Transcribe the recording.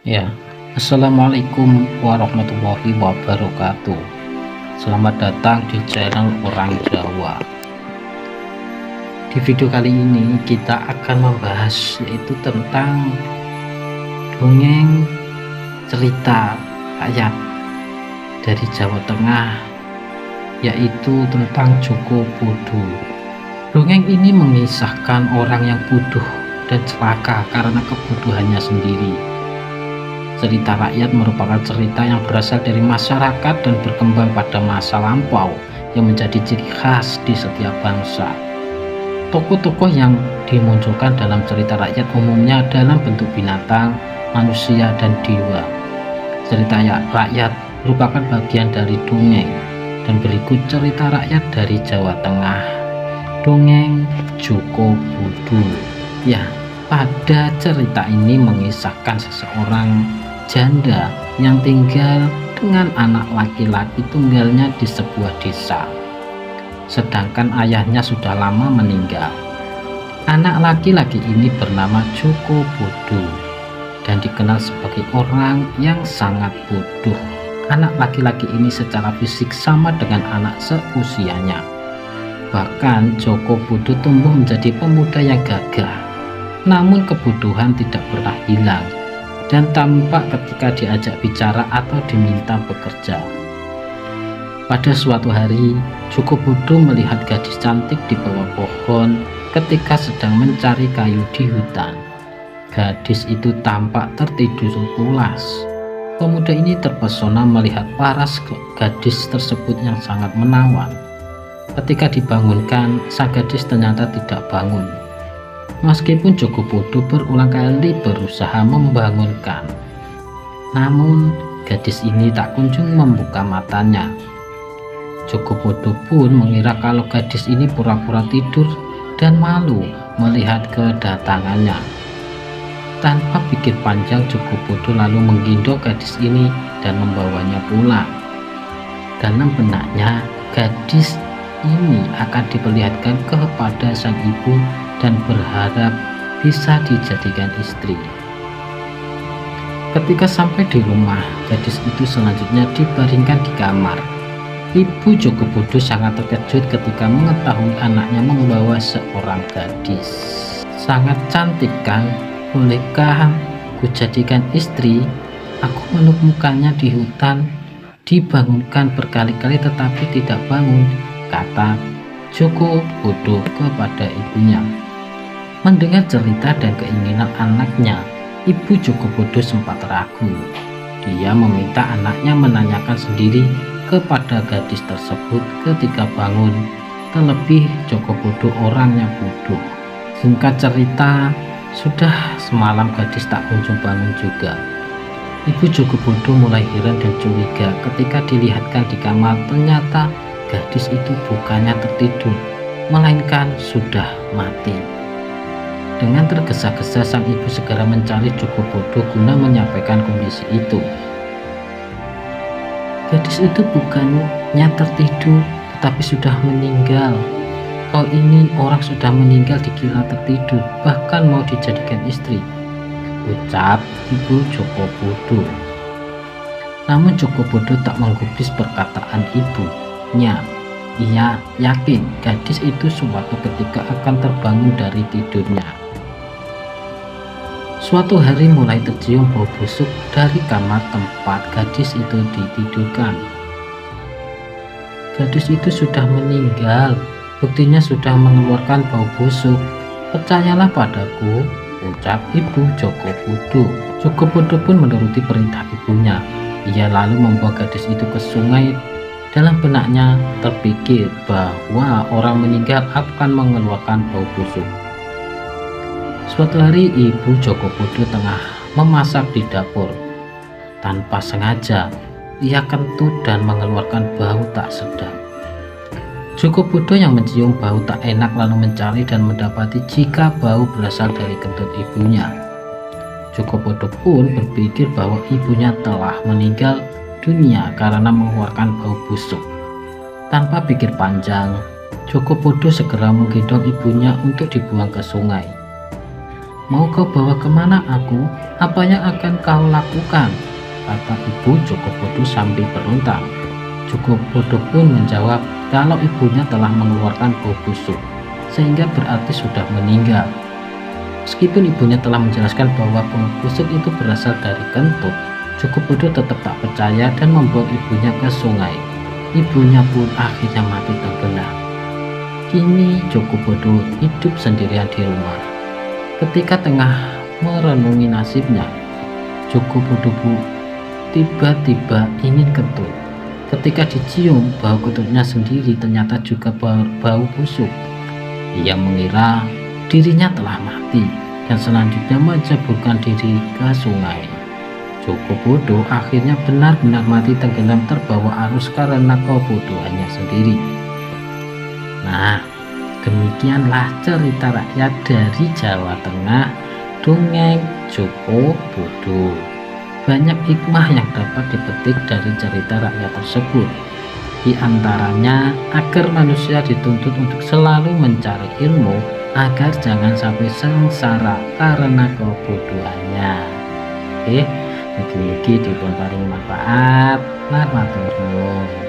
Ya, Assalamualaikum warahmatullahi wabarakatuh. Selamat datang di channel Orang Jawa. Di video kali ini kita akan membahas yaitu tentang dongeng cerita rakyat dari Jawa Tengah, yaitu tentang Joko Bodo. Dongeng ini mengisahkan orang yang bodoh dan celaka karena kebodohannya sendiri. Cerita rakyat merupakan cerita yang berasal dari masyarakat dan berkembang pada masa lampau yang menjadi ciri khas di setiap bangsa. Tokoh-tokoh yang dimunculkan dalam cerita rakyat umumnya dalam bentuk binatang, manusia, dan dewa. Cerita rakyat merupakan bagian dari dongeng, dan berikut cerita rakyat dari Jawa Tengah. Dongeng Joko Bodo. Ya, pada cerita ini mengisahkan seseorang janda yang tinggal dengan anak laki-laki tunggalnya di sebuah desa, sedangkan ayahnya sudah lama meninggal. Anak laki-laki ini bernama Joko Bodo dan dikenal sebagai orang yang sangat bodoh. Anak laki-laki ini secara fisik sama dengan anak seusianya. Bahkan Joko Bodo tumbuh menjadi pemuda yang gagah, namun kebodohan tidak pernah hilang dan tampak ketika diajak bicara atau diminta bekerja. Pada suatu hari, Joko Bodo melihat gadis cantik di bawah pohon ketika sedang mencari kayu di hutan. Gadis itu tampak tertidur pulas. Pemuda ini terpesona melihat paras gadis tersebut yang sangat menawan. Ketika dibangunkan, sang gadis ternyata tidak bangun. Meskipun Joko Bodo berulang kali berusaha membangunkan, namun gadis ini tak kunjung membuka matanya. Joko Bodo pun mengira kalau gadis ini pura-pura tidur dan malu melihat kedatangannya. Tanpa pikir panjang, Joko Bodo lalu menggendong gadis ini dan membawanya pulang. Dalam benaknya, gadis ini akan diperlihatkan kepada sang ibu dan berharap bisa dijadikan istri. Ketika sampai di rumah, gadis itu selanjutnya dibaringkan di kamar. Ibu Joko Bodo sangat terkejut ketika mengetahui anaknya membawa seorang gadis. Sangat cantik kan? Bolehkah ku jadikan istri? Aku menemukannya di hutan, dibangunkan berkali-kali tetapi tidak bangun, kata Joko Bodo kepada ibunya. Mendengar cerita dan keinginan anaknya, ibu Joko Bodo sempat ragu. Dia meminta anaknya menanyakan sendiri kepada gadis tersebut ketika bangun. Terlebih Joko Bodo orangnya bodoh. Singkat cerita, sudah semalam gadis tak kunjung bangun juga. Ibu Joko Bodo mulai heran dan curiga ketika dilihatkan di kamar. Ternyata gadis itu bukannya tertidur, melainkan sudah mati. Dengan tergesa-gesa, sang ibu segera mencari Joko Bodo guna menyampaikan kondisi itu. Gadis itu bukannya tertidur, tetapi sudah meninggal. Kau ini orang sudah meninggal dikira tertidur, bahkan mau dijadikan istri, ucap ibu Joko Bodo. Namun Joko Bodo tak menggubris perkataan ibunya. Ia yakin gadis itu suatu ketika akan terbangun dari tidurnya. Suatu hari mulai tercium bau busuk dari kamar tempat gadis itu ditidurkan. Gadis itu sudah meninggal, buktinya sudah mengeluarkan bau busuk. Percayalah padaku, ucap ibu Joko Bodo. Joko Bodo pun menuruti perintah ibunya. Ia lalu membawa gadis itu ke sungai. Dalam benaknya terpikir bahwa orang meninggal akan mengeluarkan bau busuk. Suatu hari ibu Joko Bodo tengah memasak di dapur. Tanpa sengaja ia kentut dan mengeluarkan bau tak sedap. Joko Bodo yang mencium bau tak enak lalu mencari dan mendapati jika bau berasal dari kentut ibunya. Joko Bodo pun berpikir bahwa ibunya telah meninggal dunia karena mengeluarkan bau busuk. Tanpa pikir panjang, Joko Bodo segera menggendong ibunya untuk dibuang ke sungai. Mau kau bawa kemana aku? Apa yang akan kau lakukan? Kata ibu Joko Bodo sambil berontak. Joko Bodo pun menjawab kalau ibunya telah mengeluarkan bau busuk, sehingga berarti sudah meninggal. Meskipun ibunya telah menjelaskan bahwa bau busuk itu berasal dari kentut, Joko Bodo tetap tak percaya dan membuang ibunya ke sungai. Ibunya pun akhirnya mati tenggelam. Kini Joko Bodo hidup sendirian di rumah. Ketika tengah merenungi nasibnya, Joko Bodo tiba-tiba ingin kentut. Ketika dicium, bau kentutnya sendiri ternyata juga bau busuk. Ia mengira dirinya telah mati dan selanjutnya menceburkan diri ke sungai. Joko Bodo akhirnya benar-benar mati tenggelam terbawa arus karena kebodohannya sendiri. Nah, demikianlah cerita rakyat dari Jawa Tengah, dongeng Joko Bodo. Banyak hikmah yang dapat dipetik dari cerita rakyat tersebut. Di antaranya agar manusia dituntut untuk selalu mencari ilmu agar jangan sampai sengsara karena kebodohannya. Oke, mugi-mugi dipun paringi manfaat. Matur nuwun.